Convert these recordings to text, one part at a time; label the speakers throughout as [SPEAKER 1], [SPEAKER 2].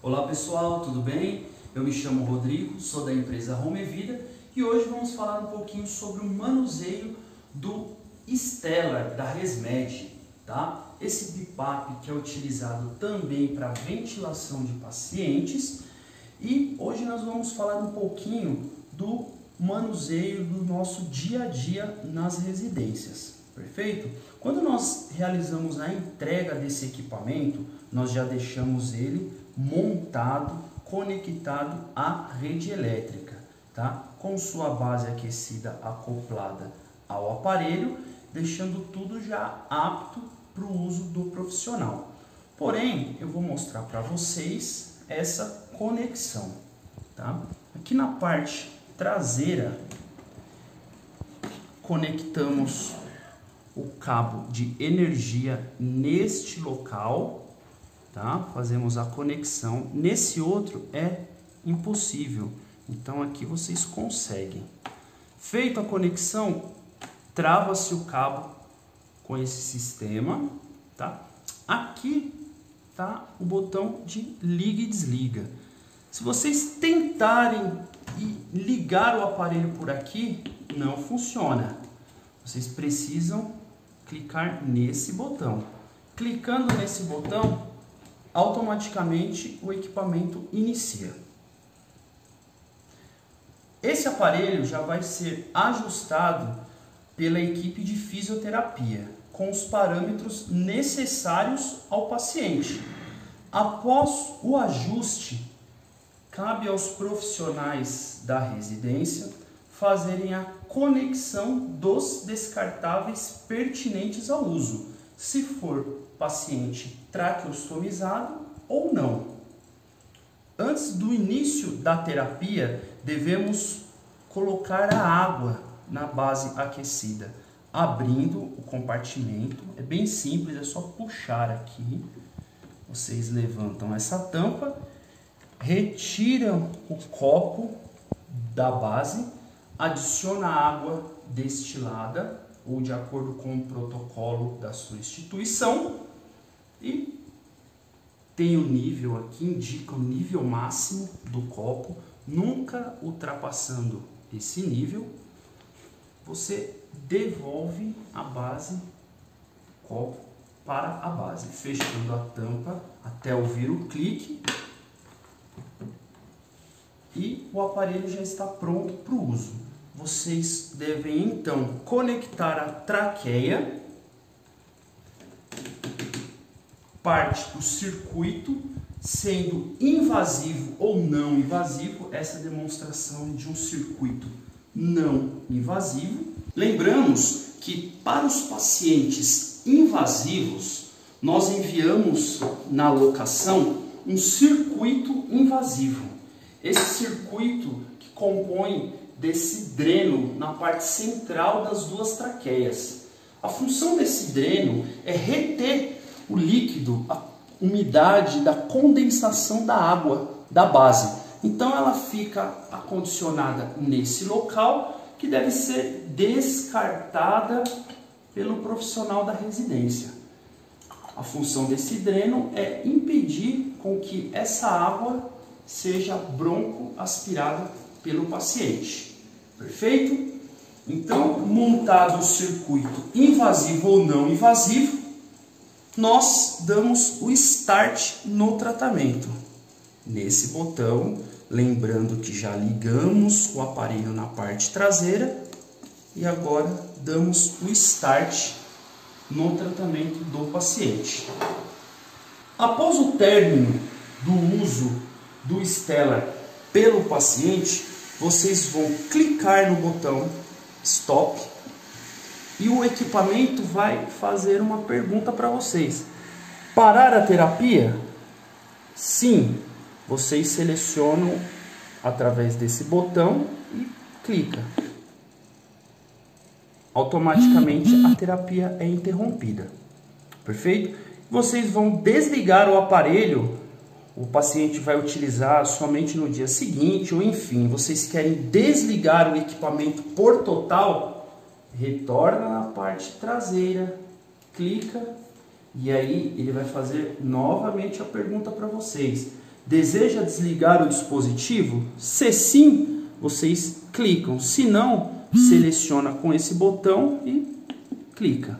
[SPEAKER 1] Olá pessoal, tudo bem? Eu me chamo Rodrigo, sou da empresa Home Vida e hoje vamos falar um pouquinho sobre o manuseio do Stellar da ResMed, tá? Esse BiPAP que é utilizado também para ventilação de pacientes, e hoje nós vamos falar um pouquinho do manuseio do nosso dia a dia nas residências, perfeito? Quando nós realizamos a entrega desse equipamento, nós já deixamos ele montado, conectado à rede elétrica, tá? Com sua base aquecida acoplada ao aparelho, deixando tudo já apto para o uso do profissional. Porém, eu vou mostrar para vocês essa conexão, tá? Aqui na parte traseira, conectamos o cabo de energia neste local, tá? Fazemos a conexão. Nesse outro é impossível, então aqui vocês conseguem. Feita a conexão, trava-se o cabo com esse sistema, tá? Aqui tá o botão de liga e desliga. Se vocês tentarem ligar o aparelho por aqui, não funciona. Vocês precisam clicar nesse botão. Clicando nesse botão, automaticamente o equipamento inicia. Esse aparelho já vai ser ajustado pela equipe de fisioterapia, com os parâmetros necessários ao paciente. Após o ajuste, cabe aos profissionais da residência fazerem a conexão dos descartáveis pertinentes ao uso, se for paciente traqueostomizado ou não. Antes do início da terapia, devemos colocar a água na base aquecida, abrindo o compartimento. É bem simples, é só puxar aqui. Vocês levantam essa tampa, retiram o copo da base, adiciona água destilada ou de acordo com o protocolo da sua instituição, e tem o nível aqui, indica o nível máximo do copo, nunca ultrapassando esse nível. Você devolve a base, copo, para a base, fechando a tampa até ouvir o clique, e o aparelho já está pronto para o uso. Vocês devem então conectar a traqueia, parte do circuito, sendo invasivo ou não invasivo. Essa demonstração de um circuito não invasivo. Lembramos que para os pacientes invasivos, nós enviamos na locação um circuito invasivo. Esse circuito que compõe desse dreno na parte central das duas traqueias. A função desse dreno é reter o líquido, a umidade da condensação da água da base. Então ela fica acondicionada nesse local, que deve ser descartada pelo profissional da residência. A função desse dreno é impedir com que essa água seja broncoaspirada pelo paciente. Perfeito? Então, montado o circuito invasivo ou não invasivo, nós damos o start no tratamento. Nesse botão, lembrando que já ligamos o aparelho na parte traseira, e agora damos o start no tratamento do paciente. Após o término do uso do Stellar pelo paciente, vocês vão clicar no botão Stop e o equipamento vai fazer uma pergunta para vocês. Parar a terapia? Sim. Vocês selecionam através desse botão e clica. Automaticamente a terapia é interrompida. Perfeito? Vocês vão desligar o aparelho. O paciente vai utilizar somente no dia seguinte, ou enfim, vocês querem desligar o equipamento por total, retorna na parte traseira, clica, e aí ele vai fazer novamente a pergunta para vocês. Deseja desligar o dispositivo? Se sim, vocês clicam. Se não, seleciona com esse botão e clica.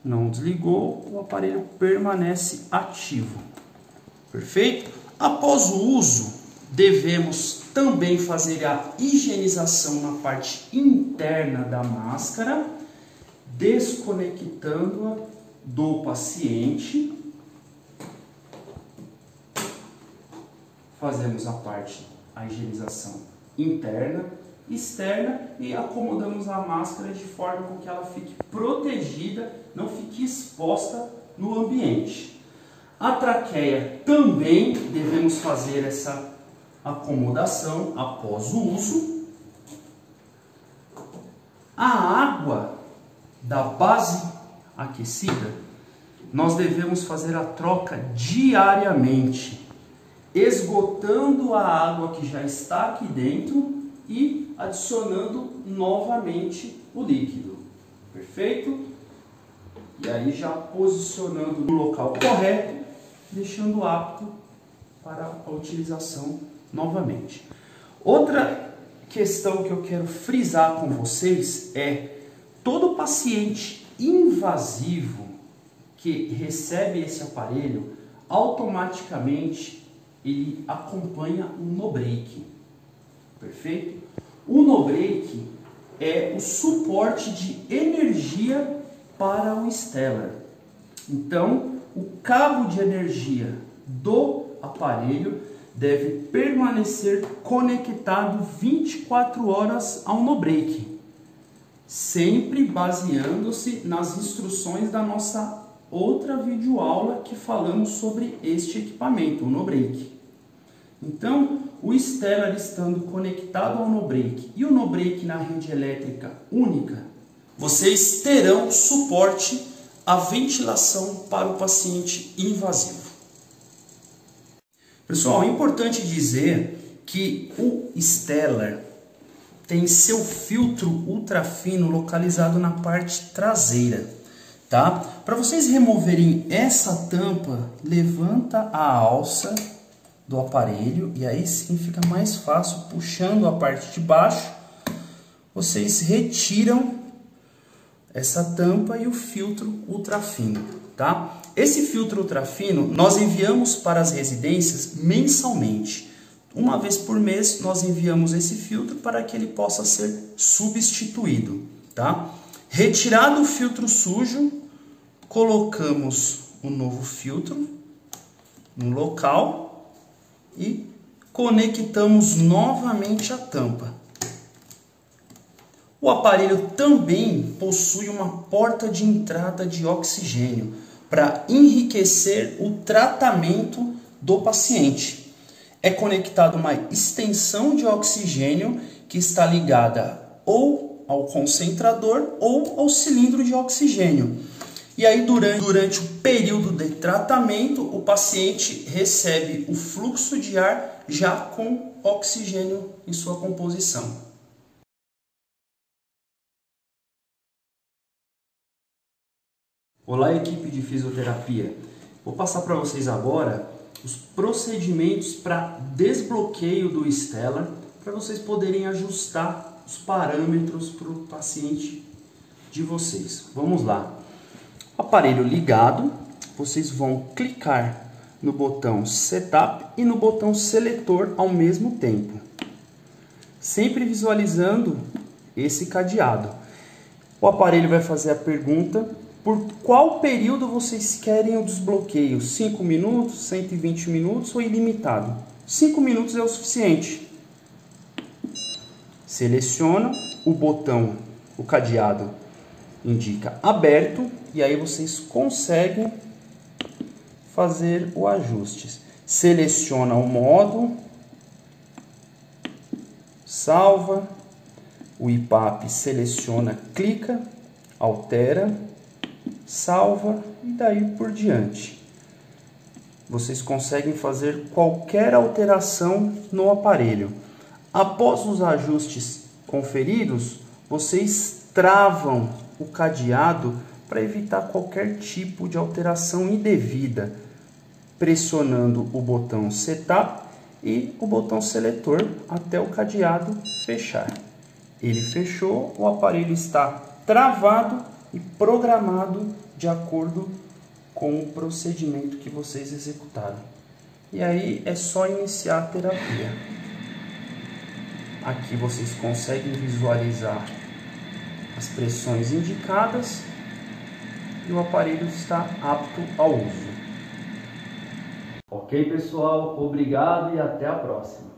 [SPEAKER 1] Não desligou, o aparelho permanece ativo. Perfeito? Após o uso, devemos também fazer a higienização na parte interna da máscara, desconectando-a do paciente. Fazemos a higienização interna, externa e acomodamos a máscara de forma com que ela fique protegida, não fique exposta no ambiente. A traqueia também devemos fazer essa acomodação após o uso. A água da base aquecida, nós devemos fazer a troca diariamente, esgotando a água que já está aqui dentro e adicionando novamente o líquido. Perfeito? E aí já posicionando no local correto, deixando apto para a utilização novamente. Outra questão que eu quero frisar com vocês é: todo paciente invasivo que recebe esse aparelho, automaticamente ele acompanha o no-break. Perfeito? O no-break é o suporte de energia para o Stellar. Então, o cabo de energia do aparelho deve permanecer conectado 24 horas ao no-break, sempre baseando-se nas instruções da nossa outra videoaula que falamos sobre este equipamento, o no-break. Então, o Stellar estando conectado ao no-break e o no-break na rede elétrica única, vocês terão suporte à ventilação para o paciente invasivo. Pessoal, é importante dizer que o Stellar tem seu filtro ultrafino localizado na parte traseira, tá? Para vocês removerem essa tampa, levanta a alça do aparelho e aí sim fica mais fácil, puxando a parte de baixo, vocês retiram essa tampa e o filtro ultrafino, tá? Esse filtro ultrafino nós enviamos para as residências mensalmente. Uma vez por mês nós enviamos esse filtro para que ele possa ser substituído, tá? Retirado o filtro sujo, colocamos o novo filtro no local e conectamos novamente a tampa. O aparelho também possui uma porta de entrada de oxigênio para enriquecer o tratamento do paciente. É conectada uma extensão de oxigênio que está ligada ou ao concentrador ou ao cilindro de oxigênio. E aí durante o período de tratamento, o paciente recebe o fluxo de ar já com oxigênio em sua composição. Olá, equipe de fisioterapia. Vou passar para vocês agora os procedimentos para desbloqueio do Stellar, para vocês poderem ajustar os parâmetros para o paciente de vocês. Vamos lá. Aparelho ligado, vocês vão clicar no botão Setup e no botão Seletor ao mesmo tempo, sempre visualizando esse cadeado. O aparelho vai fazer a pergunta: por qual período vocês querem o desbloqueio? 5 minutos, 120 minutos ou ilimitado? 5 minutos é o suficiente. Seleciona o botão, o cadeado indica aberto e aí vocês conseguem fazer o ajuste. Seleciona o modo, salva, o IPAP seleciona, clica, altera, salva e daí por diante. Vocês conseguem fazer qualquer alteração no aparelho. Após os ajustes conferidos, vocês travam o cadeado para evitar qualquer tipo de alteração indevida. pressionando o botão Setup e o botão Seletor até o cadeado fechar. Ele fechou, o aparelho está travado e programado de acordo com o procedimento que vocês executaram. E aí é só iniciar a terapia. Aqui vocês conseguem visualizar as pressões indicadas e o aparelho está apto ao uso. Ok, pessoal? Obrigado e até a próxima.